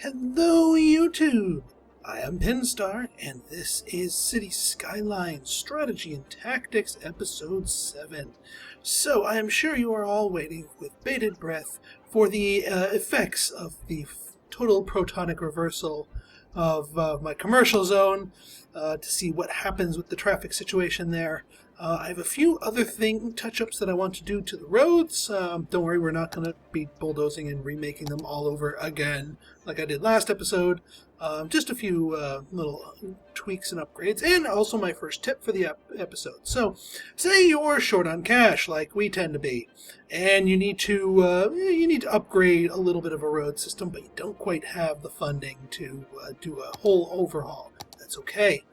Hello YouTube! I am Pinstar, and this is City Skylines Strategy and Tactics Episode 7. So, I am sure you are all waiting with bated breath for the effects of the total protonic reversal of my commercial zone to see what happens with the traffic situation there. I have a few other touch-ups that I want to do to the roads. Don't worry, we're not going to be bulldozing and remaking them all over again like I did last episode. Just a few little tweaks and upgrades, and also my first tip for the episode. So, say you're short on cash, like we tend to be, and you need to upgrade a little bit of a road system, but you don't quite have the funding to do a whole overhaul. That's okay.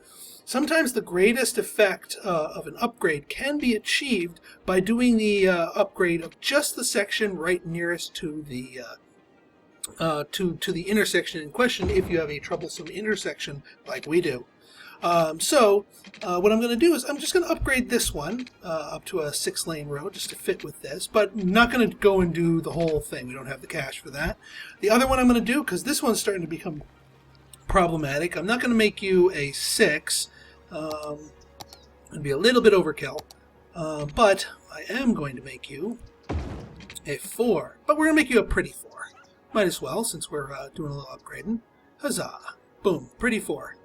Sometimes the greatest effect of an upgrade can be achieved by doing the upgrade of just the section right nearest to the intersection in question, if you have a troublesome intersection like we do. So what I'm going to do is I'm just going to upgrade this one up to a 6-lane road just to fit with this, but I'm not going to go and do the whole thing. We don't have the cash for that. The other one I'm going to do, because this one's starting to become problematic, I'm not going to make you a 6. It'd be a little bit overkill, but I am going to make you a 4. But we're going to make you a pretty 4. Might as well, since we're doing a little upgrading. Huzzah! Boom, pretty 4.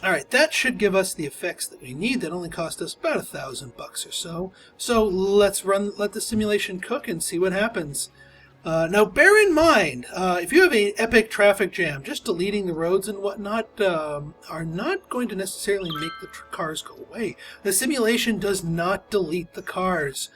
Alright, that should give us the effects that we need. That only cost us about $1,000 or so. So let the simulation cook and see what happens. Now, bear in mind, if you have an epic traffic jam, just deleting the roads and whatnot are not going to necessarily make the cars go away. The simulation does not delete the cars,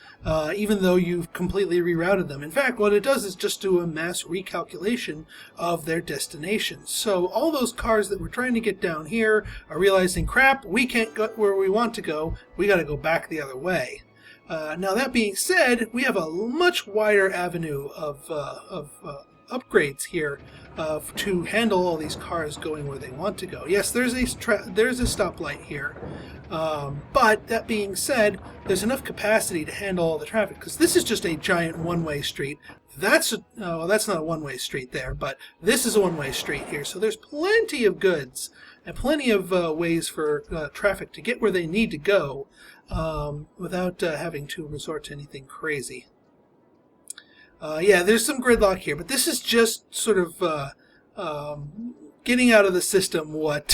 even though you've completely rerouted them. In fact, what it does is just do a mass recalculation of their destinations. So all those cars that we're trying to get down here are realizing, crap, we can't go where we want to go. We got to go back the other way. Now, that being said, we have a much wider avenue of upgrades here to handle all these cars going where they want to go. Yes, there's a stoplight here, but that being said, there's enough capacity to handle all the traffic, because this is just a giant one-way street. That's not a one-way street there, but this is a one-way street here, so there's plenty of goods and plenty of ways for traffic to get where they need to go without having to resort to anything crazy. Yeah, there's some gridlock here, but this is just sort of getting out of the system what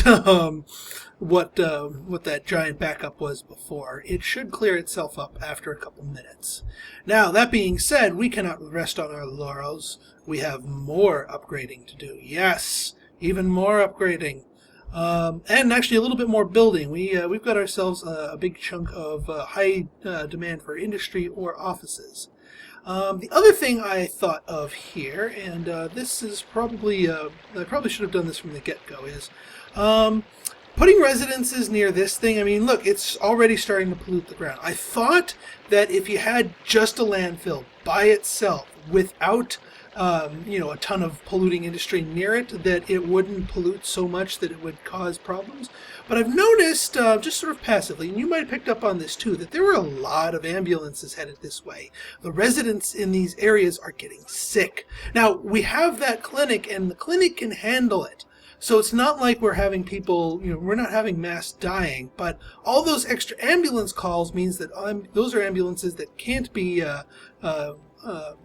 that giant backup was before. It should clear itself up after a couple minutes. Now, that being said, we cannot rest on our laurels. We have more upgrading to do. Yes, even more upgrading. And actually a little bit more building. We've got ourselves a big chunk of high demand for industry or offices. The other thing I thought of here, and this is probably, I probably should have done this from the get-go, is putting residences near this thing. I mean, look, it's already starting to pollute the ground. I thought that if you had just a landfill by itself without a ton of polluting industry near it, that it wouldn't pollute so much that it would cause problems. But I've noticed, just sort of passively, and you might have picked up on this too, that there were a lot of ambulances headed this way. The residents in these areas are getting sick. Now, we have that clinic, and the clinic can handle it. So it's not like we're having people, we're not having mass dying, but all those extra ambulance calls means that those are ambulances that can't be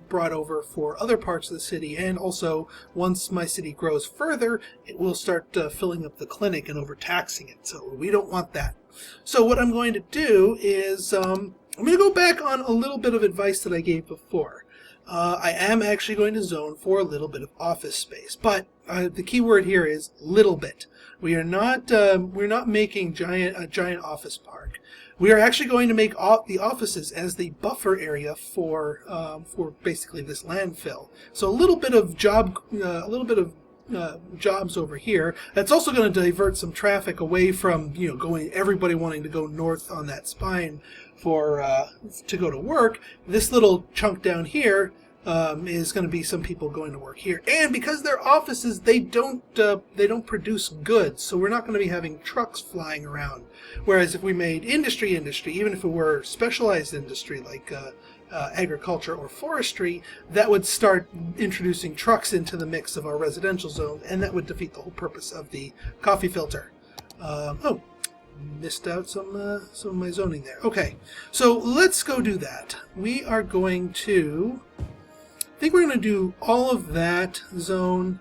brought over for other parts of the city, and also once my city grows further, it will start filling up the clinic and overtaxing it, so we don't want that. So what I'm going to do is I'm going to go back on a little bit of advice that I gave before. I am actually going to zone for a little bit of office space, but the key word here is little bit. We're not making a giant office park. We are actually going to make the offices as the buffer area for basically this landfill. So a little bit of jobs over here. That's also going to divert some traffic away from everybody wanting to go north on that spine to go to work. This little chunk down here is going to be some people going to work here, and because they're offices, they don't produce goods, so we're not going to be having trucks flying around. Whereas if we made industry, even if it were specialized industry like agriculture or forestry, that would start introducing trucks into the mix of our residential zone, and that would defeat the whole purpose of the coffee filter. Oh, missed out some of my zoning there. Okay, so let's go do that. We are going to, I think we're going to do all of that zone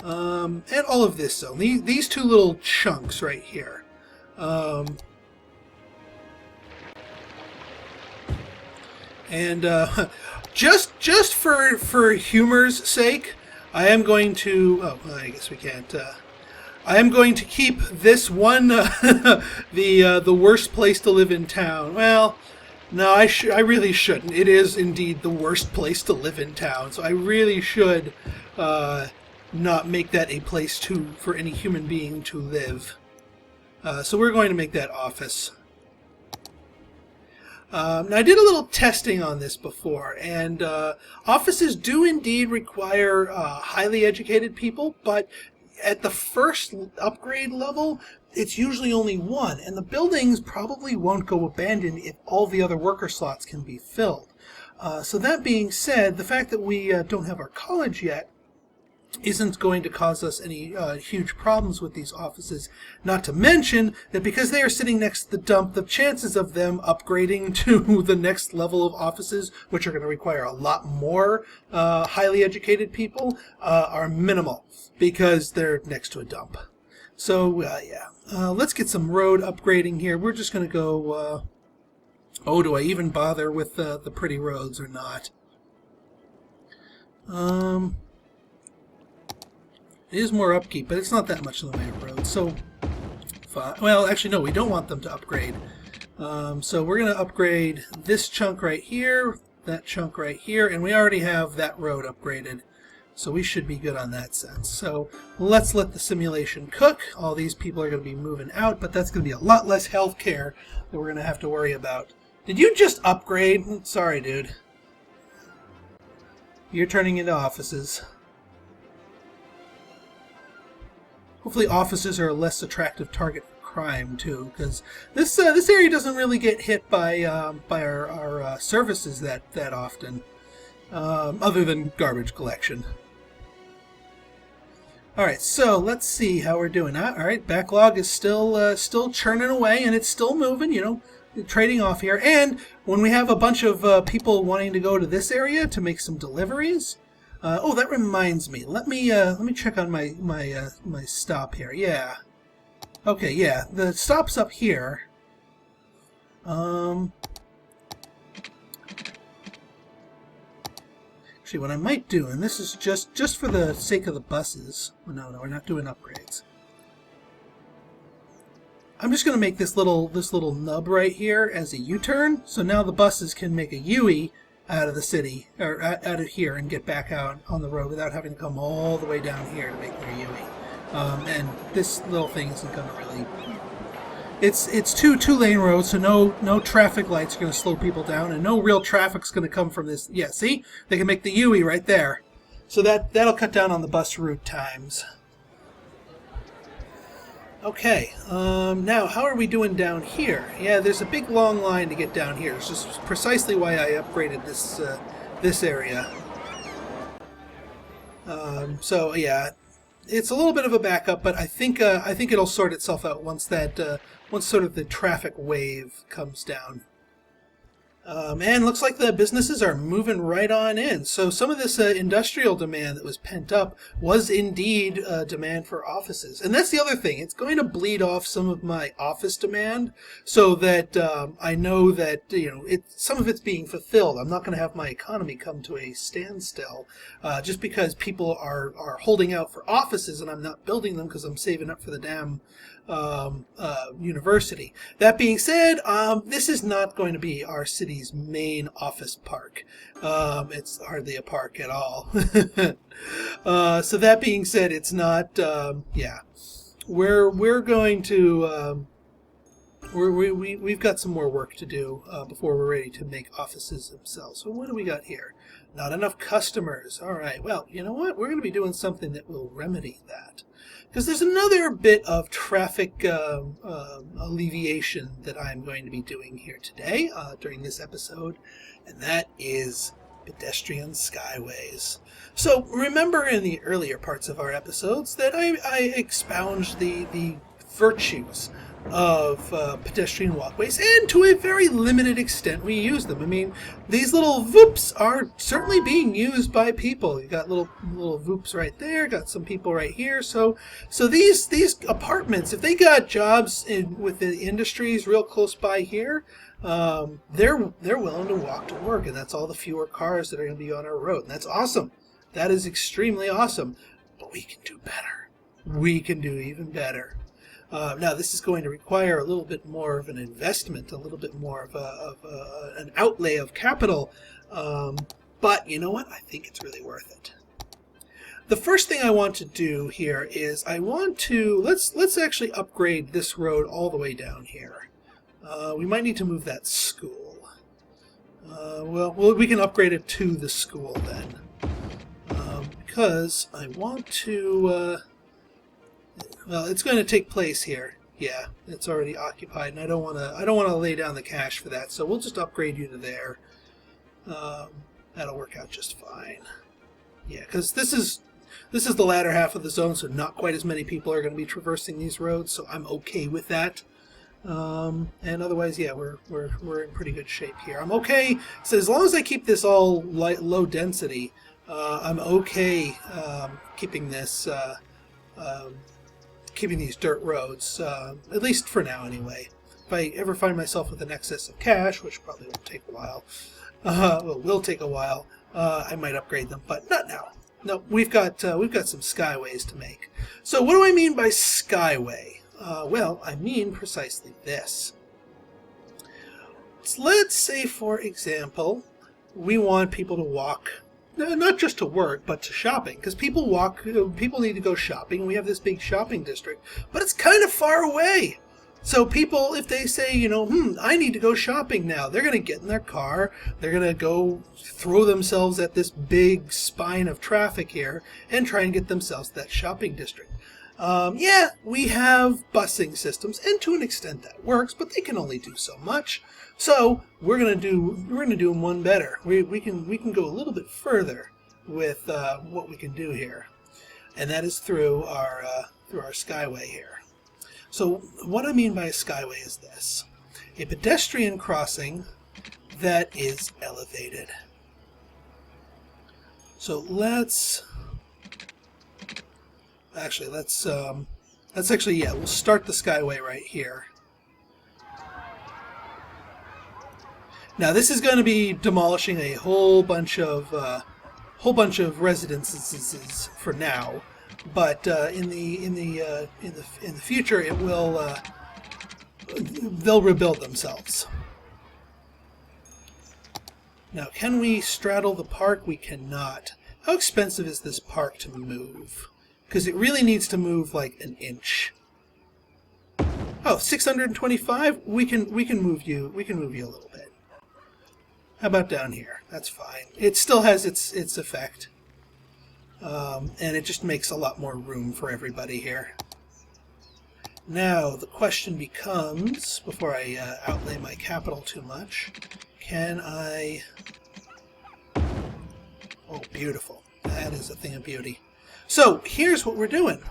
and all of this zone. These two little chunks right here. And just for humor's sake, I am going to. Oh, well, I guess we can't. I am going to keep this one the worst place to live in town. Well, no, I really shouldn't. It is indeed the worst place to live in town, so I really should not make that a place for any human being to live. So we're going to make that office. Now, I did a little testing on this before, and offices do indeed require highly educated people, but at the first upgrade level, it's usually only one, and the buildings probably won't go abandoned if all the other worker slots can be filled. So that being said, the fact that we don't have our college yet isn't going to cause us any huge problems with these offices. Not to mention that because they are sitting next to the dump, the chances of them upgrading to the next level of offices, which are going to require a lot more highly educated people, are minimal because they're next to a dump. So, yeah. Let's get some road upgrading here. We're just going to go... oh, do I even bother with the pretty roads or not? It is more upkeep, but it's not that much in the way of roads. So, well, actually, no, we don't want them to upgrade. So we're going to upgrade this chunk right here, that chunk right here, and we already have that road upgraded. So we should be good on that sense. So let's let the simulation cook. All these people are going to be moving out, but that's going to be a lot less health care that we're going to have to worry about. Did you just upgrade? Sorry, dude. You're turning into offices. Hopefully offices are a less attractive target for crime, too, because this area doesn't really get hit by our services that often, other than garbage collection. All right, so let's see how we're doing. All right, backlog is still churning away, and it's still moving. You know, trading off here. And when we have a bunch of people wanting to go to this area to make some deliveries. Oh, that reminds me. Let me check on my stop here. Yeah. Okay. Yeah. The stop's up here. Actually, what I might do, and this is just for the sake of the buses. No, we're not doing upgrades. I'm just going to make this little nub right here as a U-turn, so now the buses can make a U-turn out of the city, or out of here, and get back out on the road without having to come all the way down here to make their U-turn. And this little thing isn't going to really... It's two-lane roads, so no traffic lights are going to slow people down, and no real traffic's going to come from this. Yeah, see? They can make the U-turn right there. So that'll cut down on the bus route times. Okay, now how are we doing down here? Yeah, there's a big long line to get down here. It's just precisely why I upgraded this area. So yeah, it's a little bit of a backup, but I think it'll sort itself out once sort of the traffic wave comes down. And looks like the businesses are moving right on in. So some of this industrial demand that was pent up was indeed demand for offices. And that's the other thing. It's going to bleed off some of my office demand so that I know that some of it's being fulfilled. I'm not going to have my economy come to a standstill just because people are holding out for offices and I'm not building them because I'm saving up for the damn university. That being said, this is not going to be our city's main office park. It's hardly a park at all. So that being said, it's not. Yeah, we're going to we've got some more work to do before we're ready to make offices themselves. So what do we got here? Not enough customers. All right, well, you know what? We're going to be doing something that will remedy that. Because there's another bit of traffic alleviation that I'm going to be doing here today during this episode, and that is pedestrian skyways. So remember in the earlier parts of our episodes that I expound the virtues of pedestrian walkways, and to a very limited extent we use them. I mean, these little voops are certainly being used by people. You got little voops right there, got some people right here. So these apartments, if they got jobs with the industries real close by here, they're willing to walk to work, and that's all the fewer cars that are going to be on our road, and that's awesome. That is extremely awesome. But we can do better. We can do even better. Now, this is going to require a little bit more of an investment, a little bit more of an outlay of capital, but you know what? I think it's really worth it. The first thing I want to do here is I want to let's actually upgrade this road all the way down here. We might need to move that school. Well, we can upgrade it to the school then, because I want to. Well, it's going to take place here. Yeah, it's already occupied, and I don't want to lay down the cash for that. So we'll just upgrade you to there. That'll work out just fine. Yeah, because this is the latter half of the zone, so not quite as many people are going to be traversing these roads. So I'm okay with that. And otherwise, yeah, we're in pretty good shape here. I'm okay. So as long as I keep this all low density, I'm okay keeping this. Keeping these dirt roads, at least for now anyway. If I ever find myself with an excess of cash, which probably won't take a while, will take a while, I might upgrade them, but not now. No, we've got some skyways to make. So what do I mean by skyway? Well, I mean precisely this. Let's say, for example, we want people to walk. Not just to work, but to shopping, because people need to go shopping, and we have this big shopping district, but it's kind of far away. So people, if they say, I need to go shopping now, they're going to get in their car, they're going to go throw themselves at this big spine of traffic here and try and get themselves to that shopping district. Yeah, we have busing systems, and to an extent that works, but they can only do so much. So we're gonna do them one better. We can go a little bit further with what we can do here, and that is through our skyway here. So what I mean by a skyway is this: a pedestrian crossing that is elevated. So let's we'll start the skyway right here. Now this is going to be demolishing a whole bunch of residences for now, but in the future it will they'll rebuild themselves. Now, can we straddle the park? We cannot. How expensive is this park to move? Because it really needs to move like an inch. Oh, 625? We can move you. We can move you a little bit. How about down here? That's fine. It still has its effect. And it just makes a lot more room for everybody here. Now, the question becomes, before I outlay my capital too much, can I... Oh, beautiful. That is a thing of beauty. So, here's what we're doing.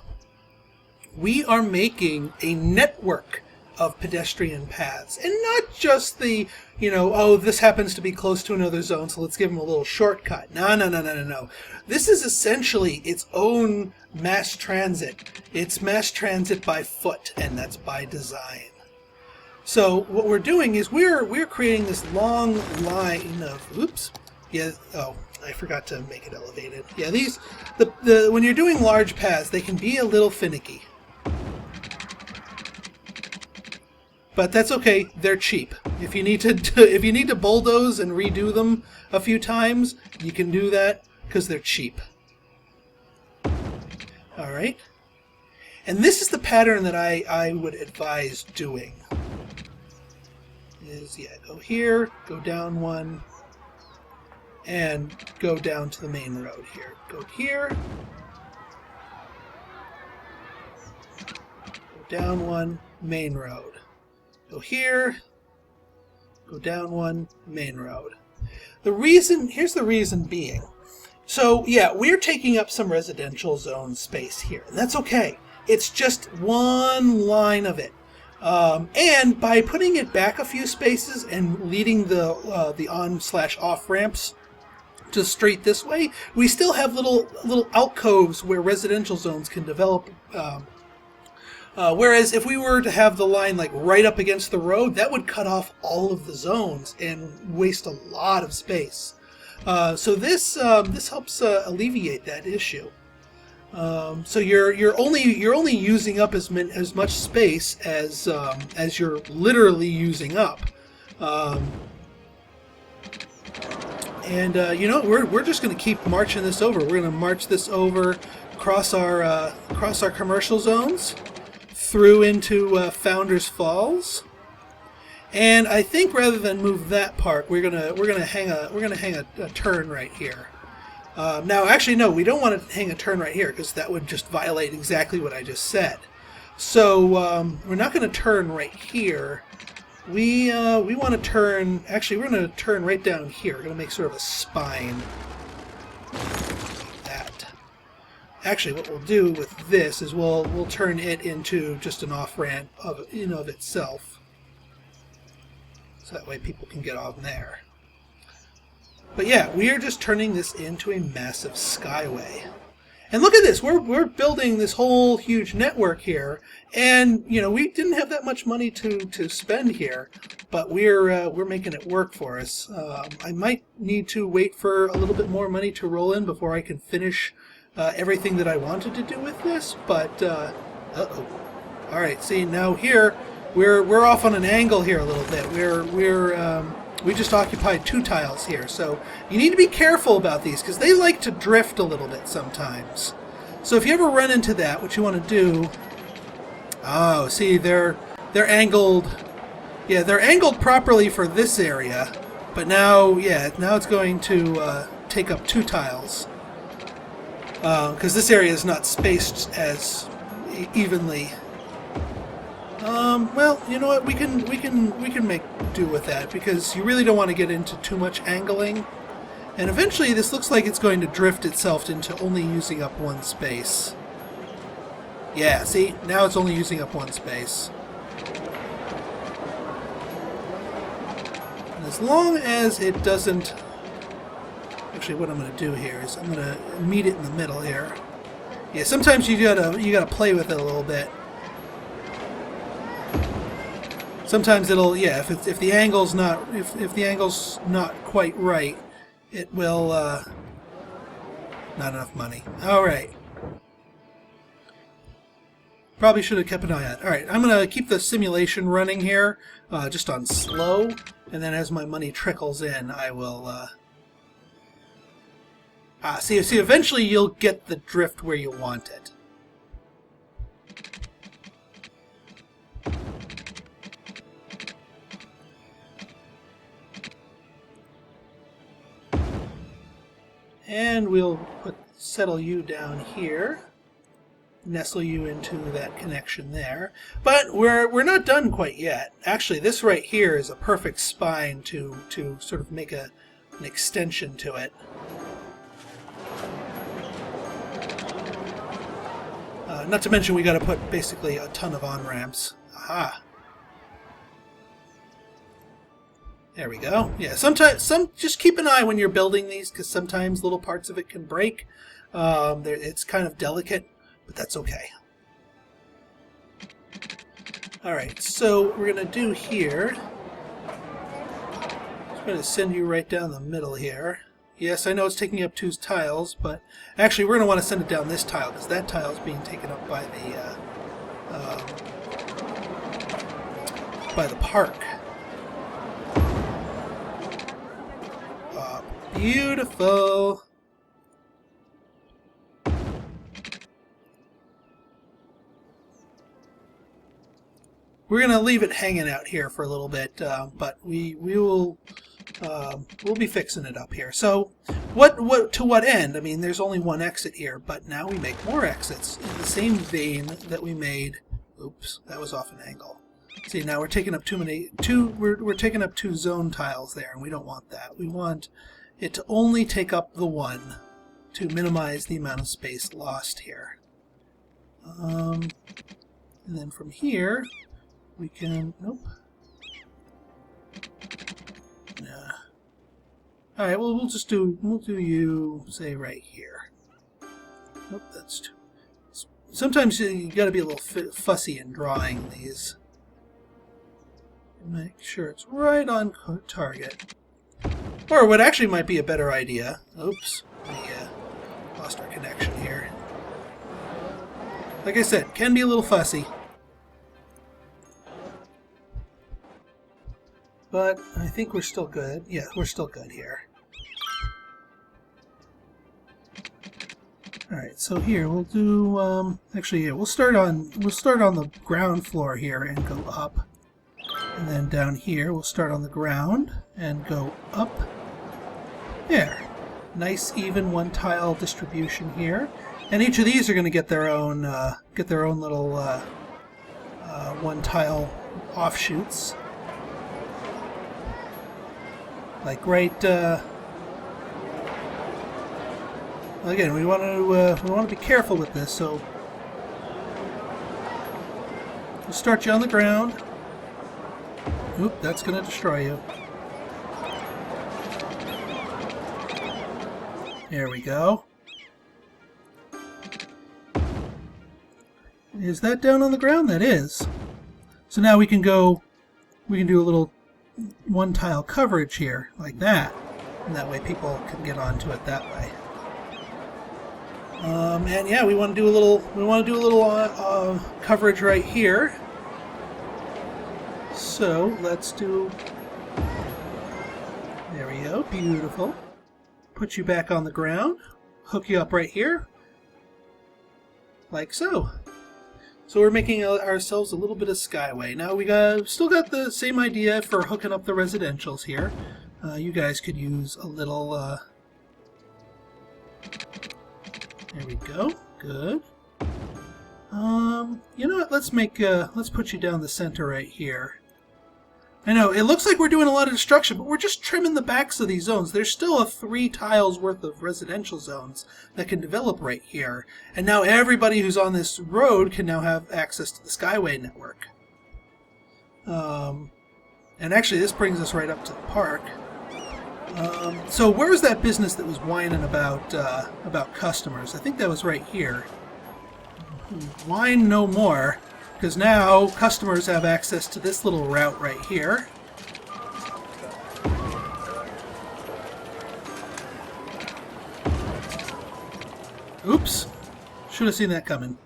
We are making a network of pedestrian paths, and not just the, oh, this happens to be close to another zone, so let's give them a little shortcut. No. This is essentially its own mass transit. It's mass transit by foot, and that's by design. So what we're doing is we're creating this long line of, oops, yeah, oh, I forgot to make it elevated. Yeah, when you're doing large paths, they can be a little finicky. But that's okay. They're cheap. If you need to bulldoze and redo them a few times, you can do that because they're cheap. All right. And this is the pattern that I would advise doing. is, yeah, go here, go down one, and go down to the main road here. Go here, go down one, main road. Go here, go down one, main road. Here's the reason being. So, yeah, we're taking up some residential zone space here, and that's okay. It's just one line of it. And by putting it back a few spaces and leading the on/off ramps to straight this way, we still have little alcoves where residential zones can develop. Whereas if we were to have the line like right up against the road, that would cut off all of the zones and waste a lot of space. So this helps alleviate that issue. So you're only using up as much space as you're literally using up. We're just going to keep marching this over. We're going to march this over across our commercial zones, through into Founders Falls, and I think rather than move that park, we're gonna hang a turn right here. Now, actually, no, we don't want to hang a turn right here because that would just violate exactly what I just said. So we're not going to turn right here. We want to turn. Actually, we're going to turn right down here. We're going to make sort of a spine. Like that. Actually, what we'll do with this is we'll turn it into just an off ramp of itself, so that way people can get on there. But yeah, we are just turning this into a massive skyway. And look at this, we're building this whole huge network here, and we didn't have that much money to spend here, but we're making it work for us. I might need to wait for a little bit more money to roll in before I can finish everything that I wanted to do with this, but uh-oh. All right, see, now here we're off on an angle here a little bit. We just occupied 2 tiles here, so you need to be careful about these because they like to drift a little bit sometimes. So if you ever run into that, what you want to do... Oh, see, they're angled... Yeah, they're angled properly for this area, but now it's going to take up 2 tiles. Because this area is not spaced as evenly. Well, you know what? We can make do with that because you really don't want to get into too much angling. And eventually, this looks like it's going to drift itself into only using up 1 space. Yeah, see? Now it's only using up 1 space. And as long as it doesn't... Actually, what I'm going to do here is I'm going to meet it in the middle here. Yeah, sometimes you gotta play with it a little bit. Sometimes it'll, if the angle's not quite right, it will not enough money. All right. Probably should have kept an eye on it. All right, I'm gonna keep the simulation running here, just on slow, and then as my money trickles in, I will. See, eventually you'll get the drift where you want it. And we'll settle you down here, nestle you into that connection there. But we're not done quite yet. Actually, this right here is a perfect spine to sort of make an extension to it. Not to mention we got to put basically a ton of on-ramps. Aha. There we go. Yeah, just keep an eye when you're building these, because sometimes little parts of it can break. It's kind of delicate, but that's okay. Alright, so what we're going to do here, I'm going to send you right down the middle here. Yes, I know it's taking up 2 tiles, but actually we're going to want to send it down this tile, because that tile is being taken up by the park. Beautiful. we're gonna leave it hanging out here for a little bit, but we'll be fixing it up here. So, to what end? I mean, there's only one exit here, but now we make more exits in the same vein that we made. Oops, that was off an angle. See, now we're taking up we're taking up 2 zone tiles there, and we don't want that. We want it to only take up the one to minimize the amount of space lost here. And then from here, we can... Nope. Nah. Alright, well, we'll do you, say, right here. Nope, that's too... Sometimes you gotta be a little fussy in drawing these. Make sure it's right on target. Or what actually might be a better idea... Oops, we lost our connection here. Like I said, can be a little fussy. But I think we're still good. Yeah, we're still good here. Alright, so here we'll do actually yeah, we'll start on the ground floor here and go up. And then down here we'll start on the ground and go up. There. Nice even one tile distribution here. And each of these are going to get their own little one tile offshoots. Like right again, we want to be careful with this, so we'll start you on the ground. Oop, that's going to destroy you. There we go. Is that down on the ground? That is. So now we can do a little one tile coverage here, like that. And that way people can get onto it that way. And yeah, we want to do a little coverage right here. So let's do. There we go, beautiful. Put you back on the ground. Hook you up right here, like so. So we're making ourselves a little bit of Skyway. Now we still got the same idea for hooking up the residentials here. You guys could use a little. There we go. Good. You know what? Let's put you down the center right here. I know it looks like we're doing a lot of destruction, but we're just trimming the backs of these zones. There's still a 3 tiles worth of residential zones that can develop right here. And now everybody who's on this road can now have access to the Skyway network. And actually, this brings us right up to the park. So where was that business that was whining about customers? I think that was right here. Whine no more. Because now customers have access to this little route right here. Oops. Should have seen that coming.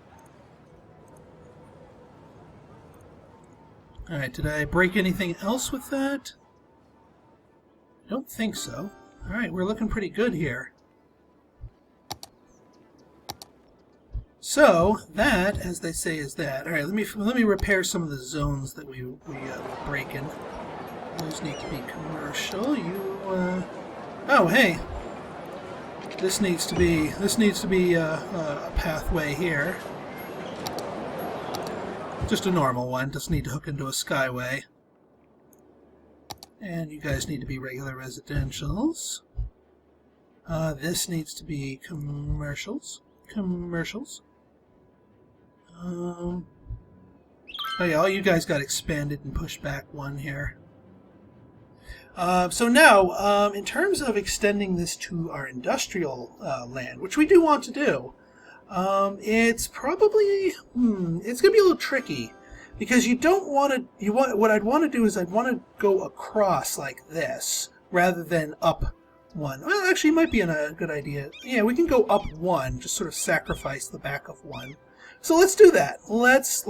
Alright, did I break anything else with that? I don't think so. Alright, we're looking pretty good here. So, that, as they say, is that. Alright, let me repair some of the zones that we were breaking. Those need to be commercial. Oh, hey! This needs to be a pathway here. Just a normal one. Doesn't need to hook into a Skyway. And you guys need to be regular residentials. This needs to be commercials. Oh yeah, all you guys got expanded and pushed back one here. So now, in terms of extending this to our industrial land, which we do want to do, it's probably it's gonna be a little tricky because you don't want to. What I'd want to do is I'd want to go across like this rather than up one. Well, actually, it might be a good idea. Yeah, we can go up one, just sort of sacrifice the back of one. So let's do that. Let's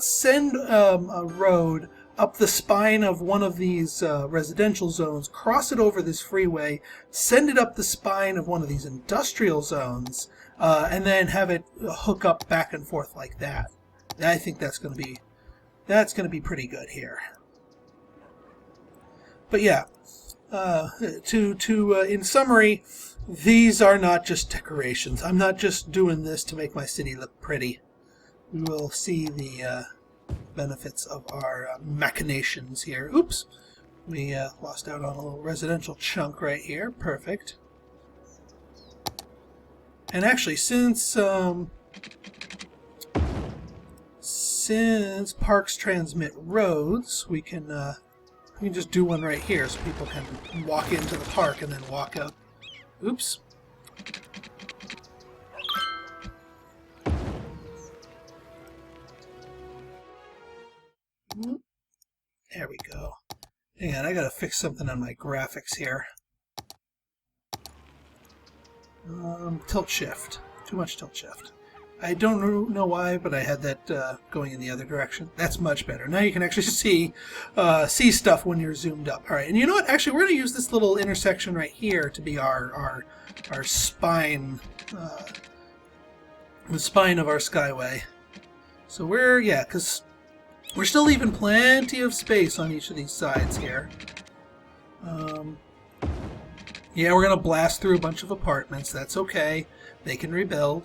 send a road up the spine of one of these residential zones, cross it over this freeway, send it up the spine of one of these industrial zones, and then have it hook up back and forth like that. I think that's going to be That's going to be pretty good here. But yeah, in summary, these are not just decorations. I'm not just doing this to make my city look pretty. We will see the benefits of our machinations here. Oops, we lost out on a little residential chunk right here. Perfect. And actually, since parks transmit roads, we can just do one right here so people can walk into the park and then walk up. Oops. There we go. Hang on, I gotta fix something on my graphics here. Tilt shift. Too much tilt shift. I don't know why, but I had that going in the other direction. That's much better. Now you can actually see stuff when you're zoomed up. All right, and you know what? Actually, we're going to use this little intersection right here to be our spine, the spine of our Skyway. So because we're still leaving plenty of space on each of these sides here. Yeah, we're going to blast through a bunch of apartments. That's okay. They can rebuild.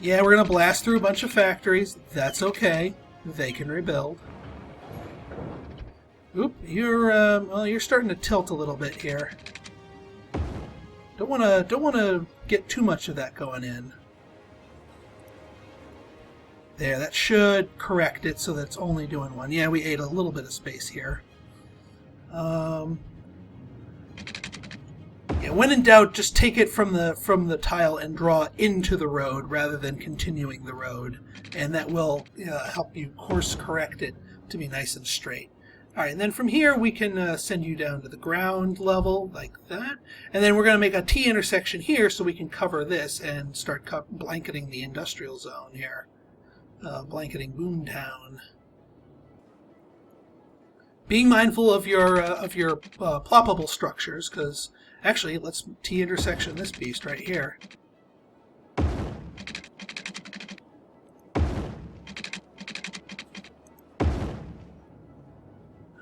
Yeah, we're going to blast through a bunch of factories. That's okay. They can rebuild. Oop, you're starting to tilt a little bit here. Don't want to get too much of that going in. There, that should correct it so that it's only doing one. Yeah, we ate a little bit of space here. Yeah, when in doubt, just take it from the tile and draw into the road rather than continuing the road, and that will help you course correct it to be nice and straight. All right, and then from here we can send you down to the ground level like that, and then we're going to make a T intersection here so we can cover this and start blanketing the industrial zone here, blanketing Boomtown. Being mindful of your ploppable structures, because actually, let's T intersection this beast right here.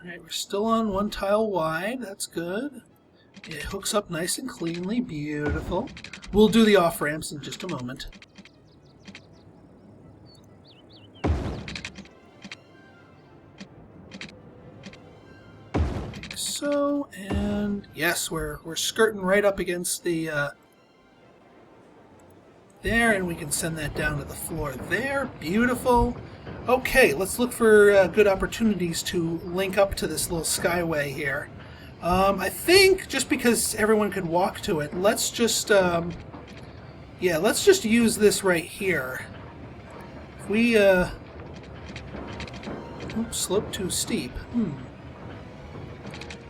Alright, we're still on one tile wide. That's good. It hooks up nice and cleanly. Beautiful. We'll do the off-ramps in just a moment. So, and yes, we're skirting right up against the there, and we can send that down to the floor there. Beautiful. Okay, let's look for good opportunities to link up to this little Skyway here. I think just because everyone could walk to it, let's just let's just use this right here. If we oops, slope too steep.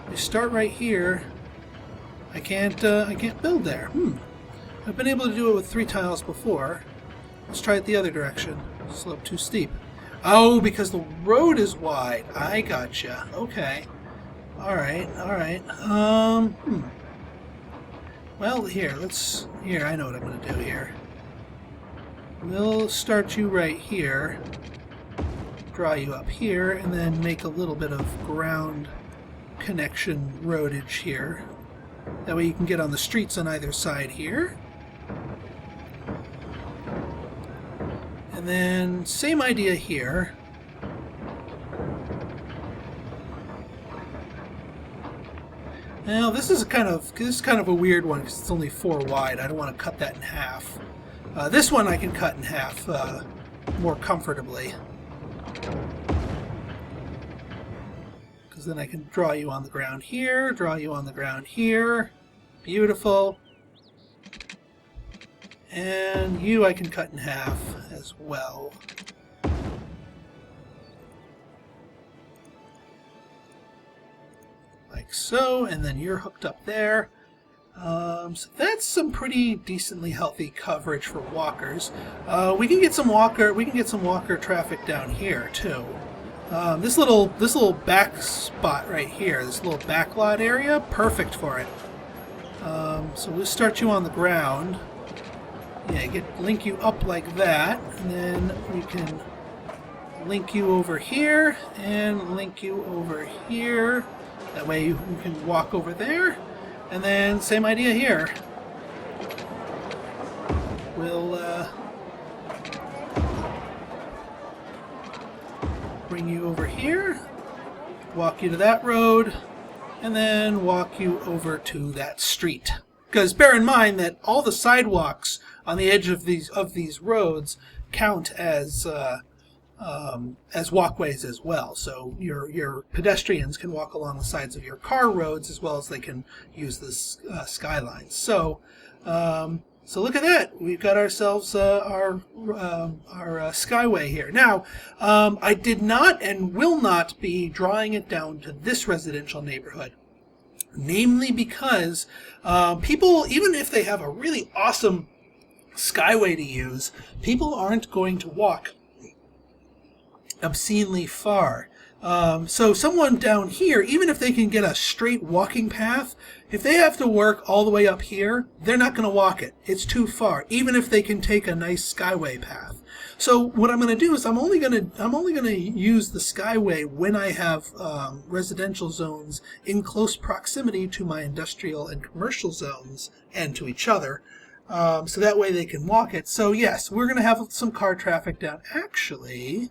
We start right here. I can't build there. I've been able to do it with 3 tiles before. Let's try it the other direction. Slope too steep. Oh, because the road is wide. I gotcha. Okay. All right. Well, here. I know what I'm going to do here. We'll start you right here. Draw you up here, and then make a little bit of ground connection roadage here. That way you can get on the streets on either side here. And then same idea here. Now this is kind of a weird one because it's only 4 wide. I don't want to cut that in half. This one I can cut in half more comfortably. Then I can draw you on the ground here, draw you on the ground here. Beautiful. And you I can cut in half as well. Like so, and then you're hooked up there. So that's some pretty decently healthy coverage for walkers. We can get some walker traffic down here too. This little back spot right here, this little backlot area, perfect for it. So we'll start you on the ground. Yeah, link you up like that, and then we can link you over here and link you over here. That way you can walk over there, and then same idea here. We'll bring you over here, walk you to that road, and then walk you over to that street. Because bear in mind that all the sidewalks on the edge of these roads count as walkways as well. So your pedestrians can walk along the sides of your car roads as well as they can use the skylines. So so look at that. We've got ourselves our Skyway here. Now, I did not and will not be drawing it down to this residential neighborhood. Namely because people, even if they have a really awesome Skyway to use, people aren't going to walk obscenely far. So someone down here, even if they can get a straight walking path, if they have to work all the way up here, they're not going to walk it. It's too far, even if they can take a nice Skyway path. So what I'm going to do is I'm only going to use the Skyway when I have residential zones in close proximity to my industrial and commercial zones and to each other. So that way they can walk it. So yes, we're going to have some car traffic down. Actually,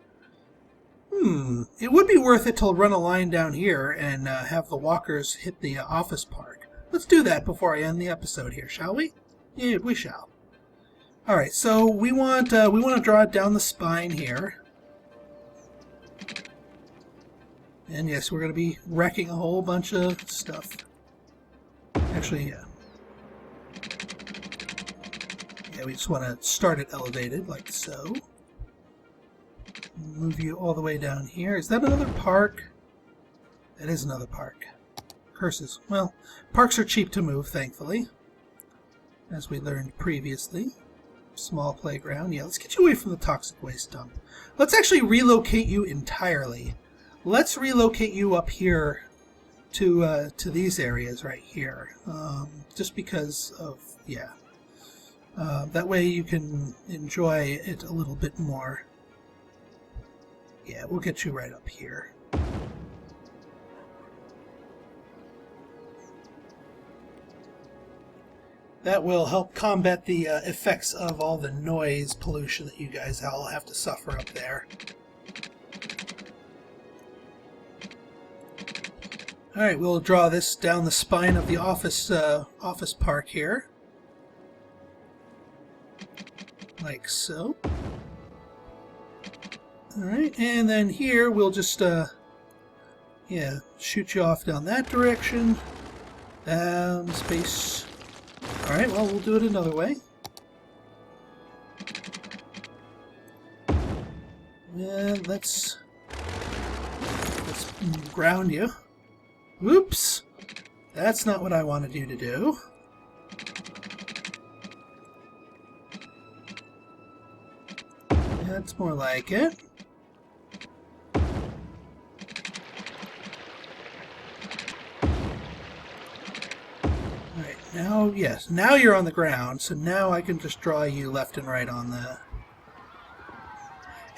it would be worth it to run a line down here and have the walkers hit the office park. Let's do that before I end the episode here, shall we? Yeah, we shall. All right, so we want to draw it down the spine here. And yes, we're going to be wrecking a whole bunch of stuff. Actually, yeah. Yeah, we just want to start it elevated, like so. Move you all the way down here. Is that another park? That is another park. Curses. Well, parks are cheap to move, thankfully. As we learned previously. Small playground. Yeah, let's get you away from the toxic waste dump. Let's actually relocate you entirely. Let's relocate you up here to these areas right here. Just because of, yeah. That way you can enjoy it a little bit more. Yeah, we'll get you right up here. That will help combat the effects of all the noise pollution that you guys all have to suffer up there. Alright, we'll draw this down the spine of the office park here. Like so. Alright, and then here we'll just, yeah, shoot you off down that direction. Down space. Alright, well, we'll do it another way. And let's ground you. Whoops! That's not what I wanted you to do. That's more like it. Now, yes, now you're on the ground, so now I can just draw you left and right on the...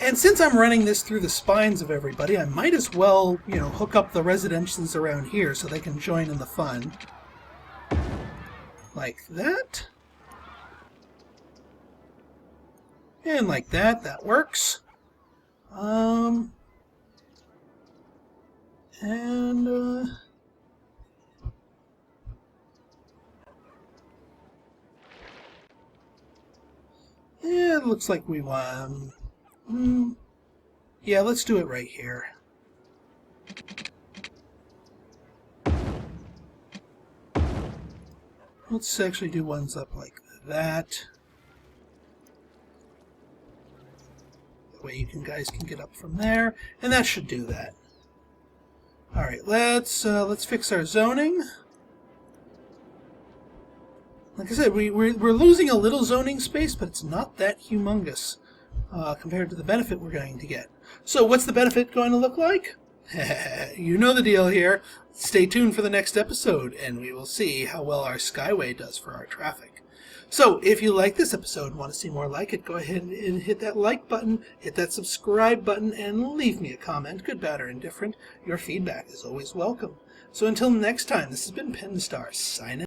And since I'm running this through the spines of everybody, I might as well, you know, hook up the residences around here so they can join in the fun. Like that. And like that, that works. Yeah, it looks like we won. Yeah, let's do it right here. Let's actually do ones up like that. That way you guys can get up from there, and that should do that. All right, let's fix our zoning. Like I said, we're losing a little zoning space, but it's not that humongous compared to the benefit we're going to get. So what's the benefit going to look like? You know the deal here. Stay tuned for the next episode, and we will see how well our Skyway does for our traffic. So if you like this episode and want to see more like it, go ahead and hit that like button, hit that subscribe button, and leave me a comment, good, bad, or indifferent. Your feedback is always welcome. So until next time, this has been Penstar, signing